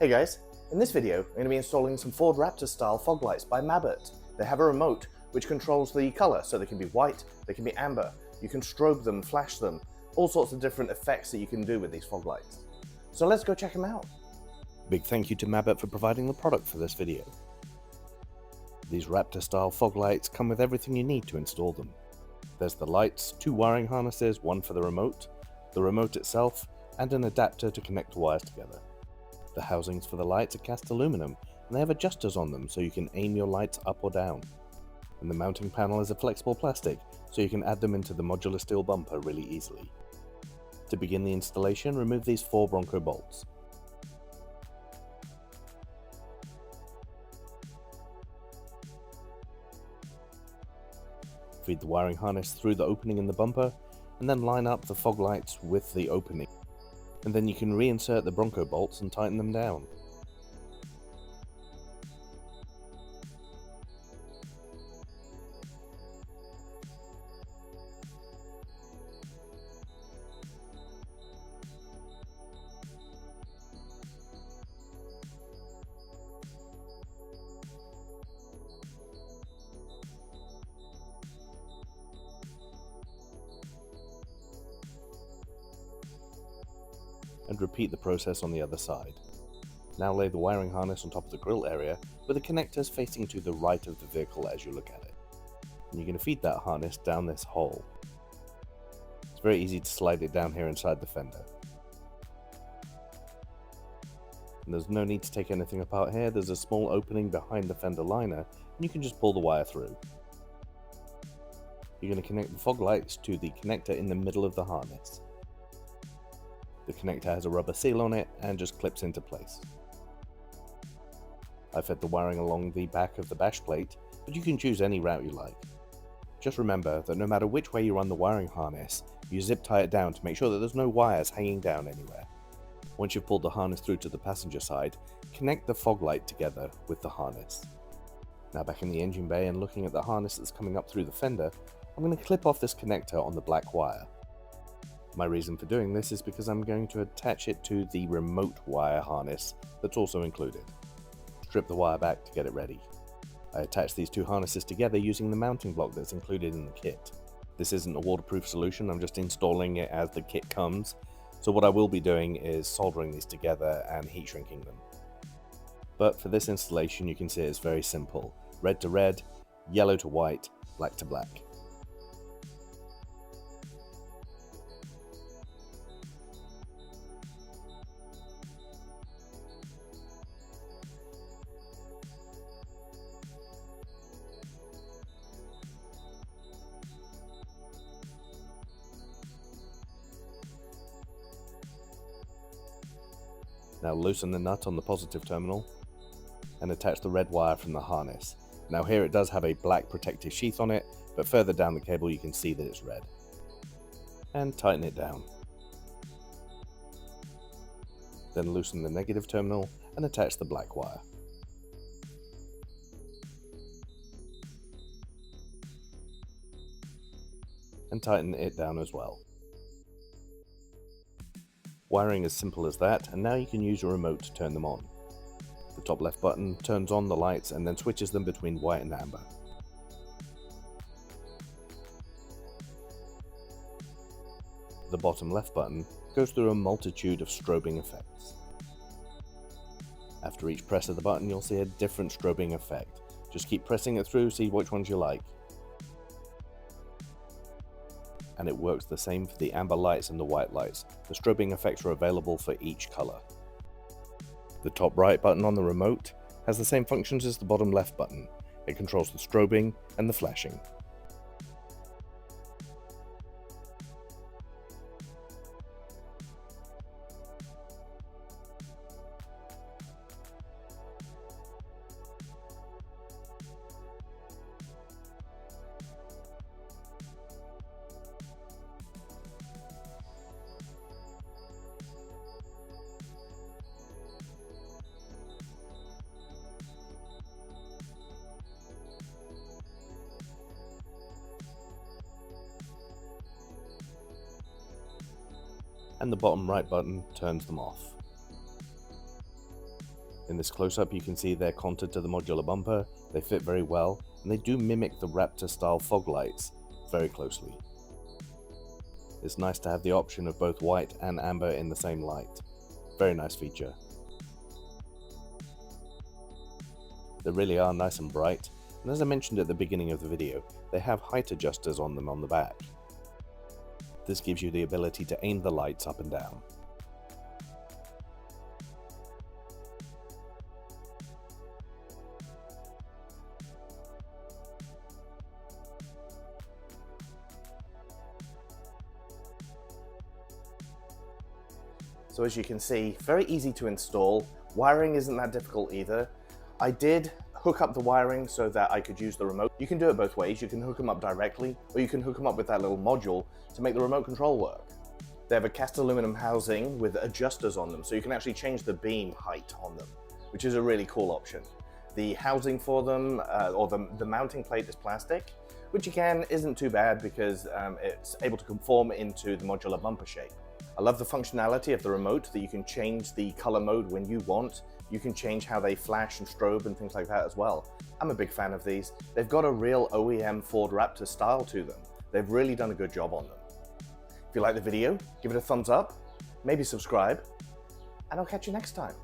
Hey guys, in this video I'm going to be installing some Ford Raptor style fog lights by Mabett. They have a remote which controls the colour, so they can be white, they can be amber, you can strobe them, flash them, all sorts of different effects that you can do with these fog lights. So let's go check them out. Big thank you to Mabett for providing the product for this video. These Raptor style fog lights come with everything you need to install them. There's the lights, 2 wiring harnesses, one for the remote itself, and an adapter to connect the wires together. The housings for the lights are cast aluminum, and they have adjusters on them so you can aim your lights up or down. And the mounting panel is a flexible plastic, so you can add them into the modular steel bumper really easily. To begin the installation, remove these 4 Bronco bolts. Feed the wiring harness through the opening in the bumper, and then line up the fog lights with the opening. And then you can reinsert the Bronco bolts and tighten them down. And repeat the process on the other side. Now lay the wiring harness on top of the grille area with the connectors facing to the right of the vehicle as you look at it. And you're going to feed that harness down this hole. It's very easy to slide it down here inside the fender. And there's no need to take anything apart here. There's a small opening behind the fender liner and you can just pull the wire through. You're going to connect the fog lights to the connector in the middle of the harness. The connector has a rubber seal on it and just clips into place. I fed the wiring along the back of the bash plate, but you can choose any route you like. Just remember that no matter which way you run the wiring harness, you zip tie it down to make sure that there's no wires hanging down anywhere. Once you've pulled the harness through to the passenger side, connect the fog light together with the harness. Now back in the engine bay and looking at the harness that's coming up through the fender, I'm going to clip off this connector on the black wire. My reason for doing this is because I'm going to attach it to the remote wire harness that's also included. Strip the wire back to get it ready. I attach these 2 harnesses together using the mounting block that's included in the kit. This isn't a waterproof solution, I'm just installing it as the kit comes, so what I will be doing is soldering these together and heat shrinking them. But for this installation you can see it's very simple. Red to red, yellow to white, black to black. Now loosen the nut on the positive terminal and attach the red wire from the harness. Now here it does have a black protective sheath on it, but further down the cable you can see that it's red. And tighten it down. Then loosen the negative terminal and attach the black wire. And tighten it down as well. Wiring as simple as that, and now you can use your remote to turn them on. The top left button turns on the lights and then switches them between white and amber. The bottom left button goes through a multitude of strobing effects. After each press of the button you'll see a different strobing effect. Just keep pressing it through, see which ones you like. And it works the same for the amber lights and the white lights. The strobing effects are available for each color. The top right button on the remote has the same functions as the bottom left button. It controls the strobing and the flashing. And the bottom right button turns them off. In this close-up you can see they're contoured to the modular bumper, they fit very well, and they do mimic the Raptor style fog lights very closely. It's nice to have the option of both white and amber in the same light. Very nice feature. They really are nice and bright, and as I mentioned at the beginning of the video, they have height adjusters on them on the back. This gives you the ability to aim the lights up and down. So as you can see, very easy to install. Wiring isn't that difficult either. I did hook up the wiring so that I could use the remote. You can do it both ways. You can hook them up directly, or you can hook them up with that little module to make the remote control work. They have a cast aluminum housing with adjusters on them, so you can actually change the beam height on them, which is a really cool option. The housing for them, or the mounting plate is plastic, which again isn't too bad because it's able to conform into the modular bumper shape. I love the functionality of the remote, that you can change the color mode when you want. You can change how they flash and strobe and things like that as well. I'm a big fan of these. They've got a real OEM Ford Raptor style to them. They've really done a good job on them. If you like the video, give it a thumbs up, maybe subscribe, and I'll catch you next time.